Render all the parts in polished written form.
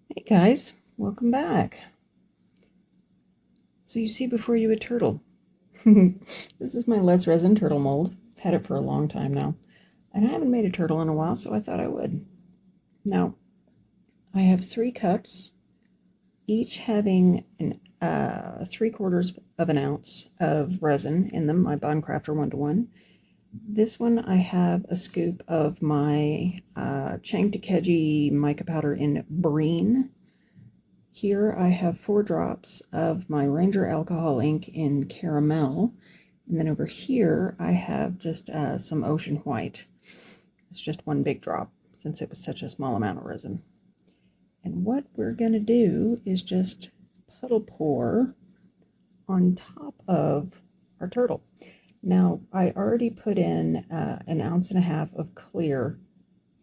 Hey guys, welcome back. So you see before you a turtle. This is my Let's Resin turtle mold. I've had it for a long time now. And I haven't made a turtle in a while, so I thought I would. Now, I have 3 cups, each having 3/4 of an ounce of resin in them, my Bondcrafter 1-to-1. This one I have a scoop of my Changtekeji mica powder in Breen. Here I have 4 drops of my Ranger alcohol ink in caramel. And then over here I have just some ocean white. It's just 1 big drop since it was such a small amount of resin. And what we're going to do is just puddle pour on top of our turtle. Now I already put in 1.5 ounces of clear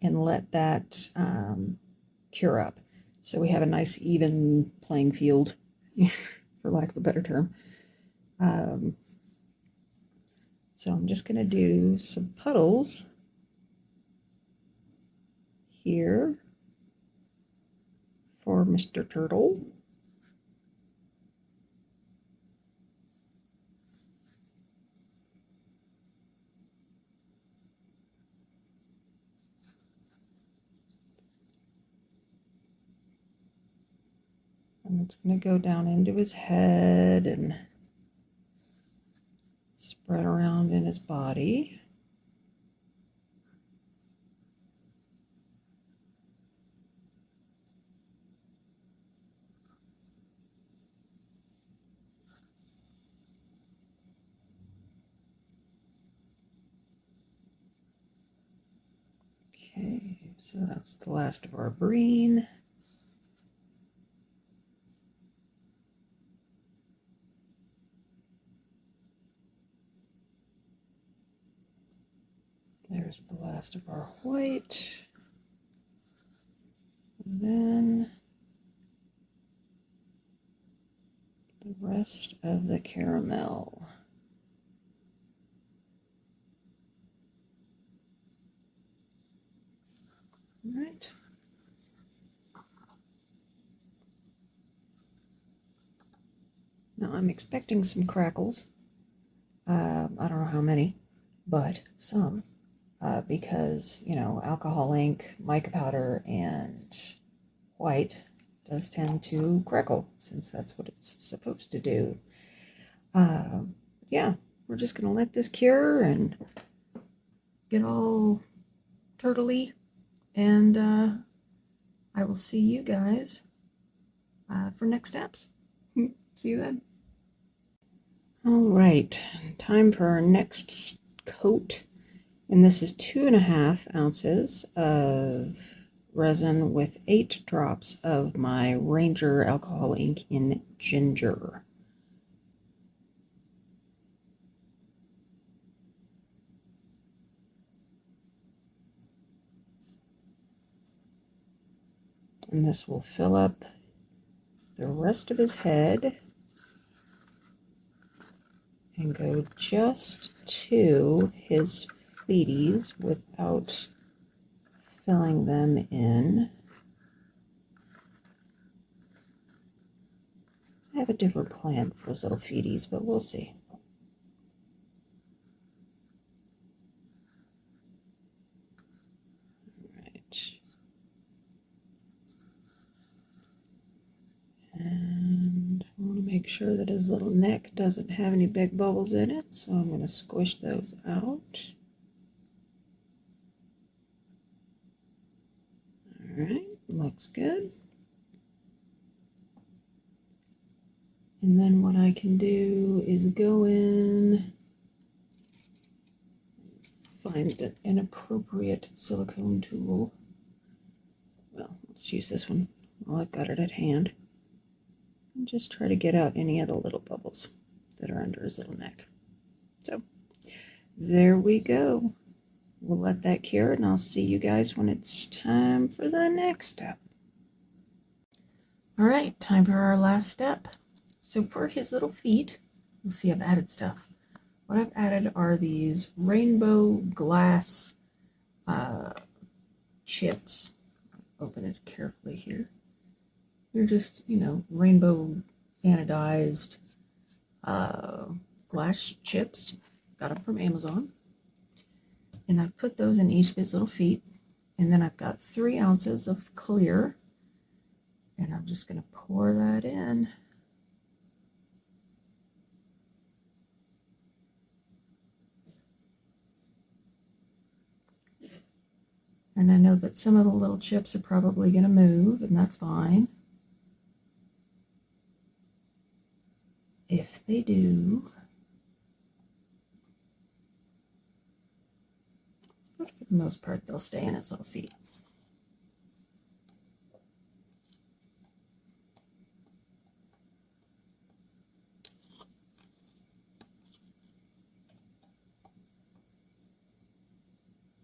and let that cure up. So we have a nice even playing field, for lack of a better term. So I'm just going to do some puddles here for Mr. Turtle. And it's going to go down into his head and spread around in his body. Okay, so that's the last of our Breen. There's the last of our white. And then the rest of the caramel. All right. Now I'm expecting some crackles. I don't know how many, but some. Because, you know, alcohol ink, mica powder, and white does tend to crackle, since that's what it's supposed to do. Yeah, we're just going to let this cure and get all turtley, and I will see you guys for next steps. See you then. All right, time for our next coat. And this is 2.5 ounces of resin with 8 drops of my Ranger alcohol ink in ginger. And this will fill up the rest of his head and go just to his feeties without filling them in. I have a different plan for his little feeties, but we'll see. And I want to make sure that his little neck doesn't have any big bubbles in it, so I'm going to squish those out. Alright, looks good. And then what I can do is go in, find an appropriate silicone tool. Well, let's use this one while I've got it at hand. And just try to get out any of the little bubbles that are under his little neck. So, there we go. We'll let that cure, and I'll see you guys when it's time for the next step. All right, time for our last step. So for his little feet, you'll see I've added stuff. What I've added are these rainbow glass chips. Open it carefully here. They're just, rainbow anodized glass chips. Got them from Amazon. And I've put those in each of his little feet. And then I've got 3 ounces of clear. And I'm just going to pour that in. And I know that some of the little chips are probably going to move, and that's fine. If they do, but for the most part, they'll stay in his little feet.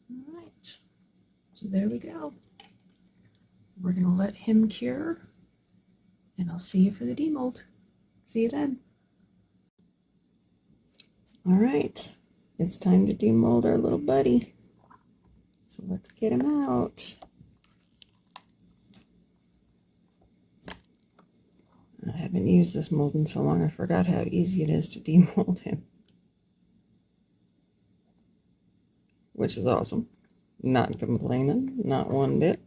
All right, so there we go. We're going to let him cure, and I'll see you for the demold. See you then. All right, it's time to demold our little buddy. So let's get him out. I haven't used this mold in so long, I forgot how easy it is to demold him. Which is awesome. Not complaining, not one bit.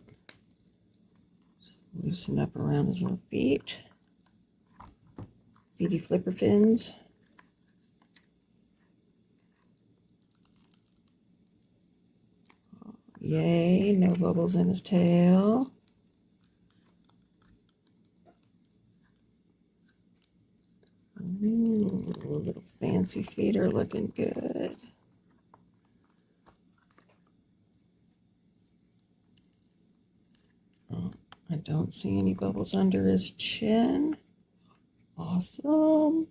Just loosen up around his little feet. Feety flipper fins. Yay, no bubbles in his tail. Little fancy feet are looking good. Oh, I don't see any bubbles under his chin. Awesome.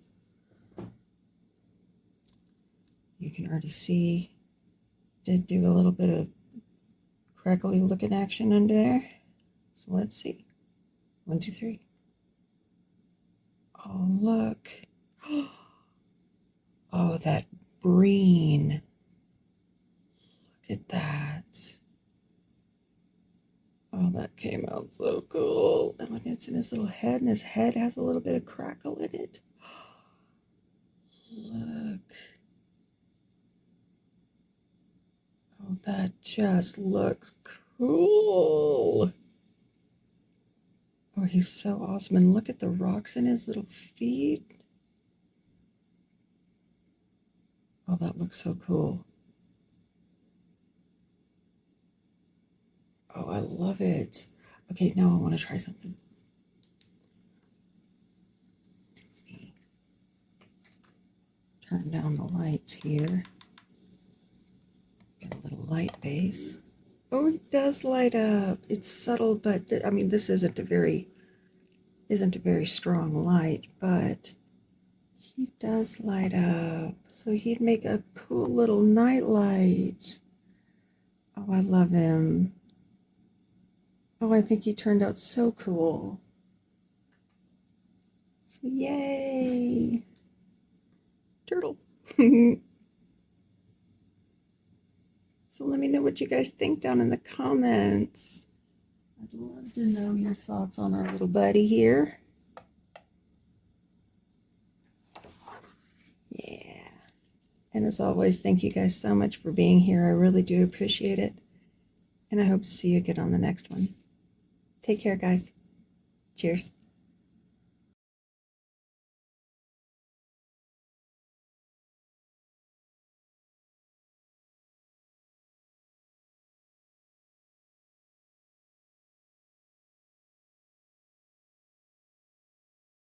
You can already see, did do a little bit of crackly looking action under there. So let's see. 1, 2, 3. Oh, look. Oh, that Breen. Look at that. Oh, that came out so cool. And when it's in his little head, and his head has a little bit of crackle in it. Look. Oh, that just looks cool. Oh, he's so awesome. And look at the rocks in his little feet. Oh, that looks so cool. Oh, I love it. Okay, now I want to try something. Turn down the lights here. Get a little light base. Oh, it does light up. It's subtle, but I mean, this isn't a very strong light, but he does light up. So he'd make a cool little night light. Oh, I love him. Oh, I think he turned out so cool. So yay! Turtle. So let me know what you guys think down in the comments. I'd love to know your thoughts on our little buddy here. Yeah. And as always, thank you guys so much for being here. I really do appreciate it. And I hope to see you again on the next one. Take care, guys. Cheers.